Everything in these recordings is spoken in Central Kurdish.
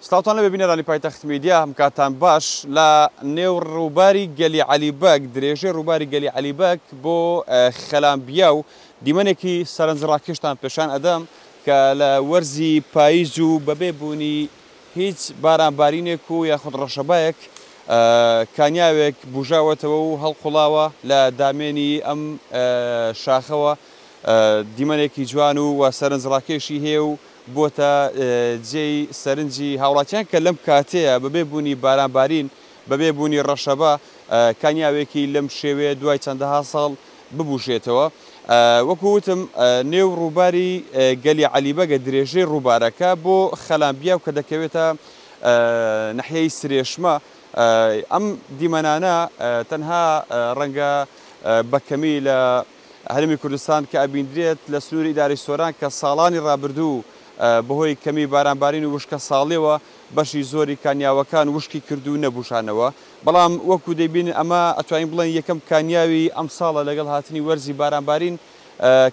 سلاوتان لە ببینەرانی پایتەخت میدیا هەم کاتان باش لە نێو ڕووباری گەلی عەلیبەگ درێژەی ڕووباری گەلی عەلیبەگ بۆ خەلامبیا و دیمەنێکی سەرنجڕاکێشتان پێشان ئەدەم کە لە وەرزی پاییز و بەبێ بوونی هیچ بارانبارینێک و یاخود ڕەشەبایەک کانیاوێک بژاوەتەوە و هەڵقوڵاوە لە دامێنی ئەم شاخەوە دیمەنێکی جوان و سەرنجڕاکێشی هەیە و بۆتە جێی سەرنجی هاوڵاتیان کە لەم کاتەیە بەبێ بوونی بارانبارین بەبێ بوونی ڕەشەبا کانیاوێکی لەم شێوەیە دوای چەندەها ساڵ ببوژێتەوە. وەکو وتم نێو ڕووباری گەلی عەلیبەگە درێژەی ڕووبارەکە بۆ خەلامبیا و کە دەکەوێتە ناحیەی سرێشمە ئەم دیمەنانە تەنها ڕەنگە بەکەمی لە هەرێمی کوردستان کە ئەبیندرێت لە سنووری ئیدارەی سۆران کە ساڵانی ڕابردوو بەهۆی کەمی بارانبارین و وشکە ساڵیەوە بەشی زۆری کانیاوەکان وشکی کردو نەبوشانەوە، بەڵام وەکو دەیبین ئەمە ئەتوانین بڵێن یەکەم کانیاوی ئەم ساڵە لەگەڵ هاتنی وەرزی بارانبارین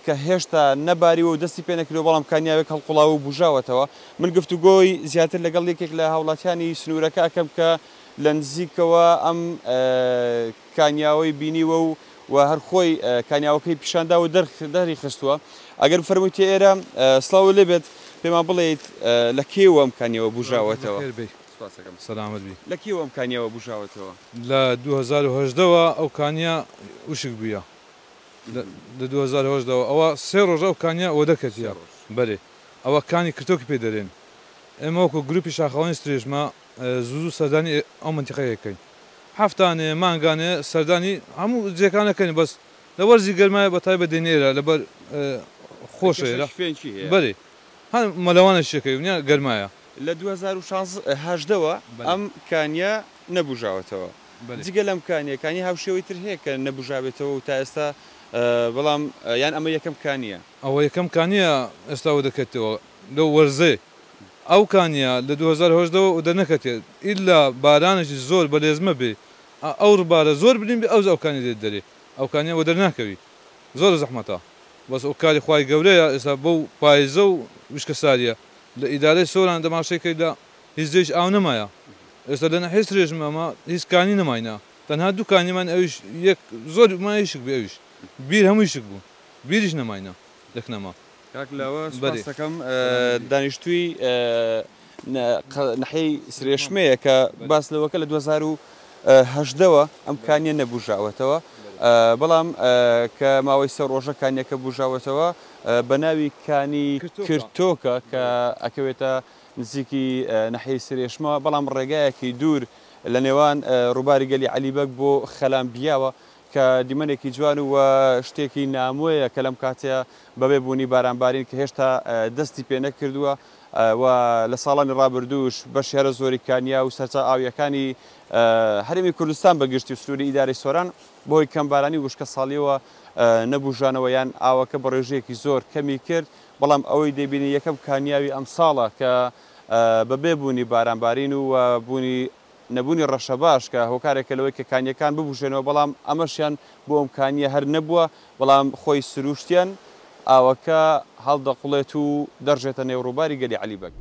کە هێشتا نەباریوە و دەستی پێ نەکردەوە، بەڵام کانیاوێک هەڵقوڵاوە و بژاوەتەوە. من گفتوگۆی زیاتر لەگەڵ یەکێک لە هاوڵاتیانی سنوورەکە ئەکەم کە لە نزیکەوە ئەم کانیاوەی بینیوە و هەر خۆی کانیاوەکەی پیشاندا و دەری خستووە. ئەگەر فەرموویتە ئێرە سڵاو لێبێت پێمان بڵێیت لە کێوە ئەم کانیاوە بژاوەتەوە؟ سەلامەت بی. لە کێوە ئەم کانیاوە بژاوەتەوە؟ لە 2010ەوە ئەو کانیا وشک بووە. لە 2010ەوە ئەوە سێ ڕۆژە ئەو کانیا ئەوە دەکەتیە بەرێ ئەوە کانی کردۆکی پێ دەرێن. ئێمە وەکو گروپی شاخەوانی سرێژمە زوو سەردانی ئەو منتیقەیەکەین. هەفتانێ مانگانێ سەردانی هەموو جێکانەکەین، بەس لە وەرزی گەرمایە بە تایبەت دێنێرە لەبەر خۆشەیە بەرێ هەر مەلەوانە شەکەی ونیا گەرمایە. لە 2018ەوە ئەم کانیا نەبژاوەتەوە. جگە لەم کانیەکانی هاوشێوەی تر هەیە کە نەبژاوێتەوە و تا ئێستا بەڵام یان ئەمە یەکەم کانیە؟ ئەوە یەکەم کانیە ئێستاوە دەکەێتەوە لەو وەرزێ. ئەو کانیا لە 2010ەوە و دەنەکەتێت ئیلا بارانێکی زۆر بەلێزمە بێ ئەو ڕووبارە زۆر بنین بێ ئەو کانی دێت دەرێ ئەو کانیا وە دەرناکەوی زۆر زەحمەتە، بەس ئەو کاری خوای گەورەیە ئێستا بەو پایزە و وشکە ساریە لە ئیدارەی سۆران دەماشەکەیدا هیچ جێش ئاو نەمایە. ئێستا لەنە هیچ رێژمەمە هیچ کانی نەماینە، تەنها دوو کانیمان ئەویش یەک زۆر مایشک بێ ئەویش بیر هەموویشک بوو بیریش نەماینە دەکنەما. کاک لەوە سپاس دەکەم دانیشتووی ناحیەی سرێشمەیە کە باس لەوەکە لە 2018ەوە ئەم کانیە نەبژاوەتەوە، بەڵام کە ماوەی سە ڕۆژە کانیەکە بژاوەتەوە بە ناوی کانی کرتۆکە کە ئەکەوێتە نزیکی ناحیەی سرێشمە، بەڵام ڕێگایەکی دوور لە نێوان ڕووباری گەلی عەلیبەگ بۆ خەلامبیاوە کە دیمەنێکی جوان و شتێکی نامۆیە کە لەم کاتەیە بەبێ بوونی بارانبارین کە هێشتا دەستی پێ نەکردووە و لە ساڵانی ڕابردووش بەشی هەرە زۆری کانیا و سەرچە ئاویەکانی هەرێمی کوردستان بەگشتی و سنووری ئیدارەی سۆران بۆی کەمبارانی وشکە ساڵیەوە نەبوژانەوە یان ئاوەکە بە ڕێژەیەکی زۆر کەمی کرد، بەڵام ئەوەی دەبینی یەکەم کانیاوی ئەم ساڵە کە بەبێ بوونی بارانبارین و نەبوونی ڕەشە باش کە هۆکارێکە لەوەی کە کانیەکان ببوژێنەوە، بەڵام ئەمەشیان بۆ ئەم کانیە هەر نەبووە، بەڵام خۆی سروشتیان ئاوەکە هەڵدەقڵێت و دەڕژێتە نێو ڕووباری گەلی عەلیبەگ.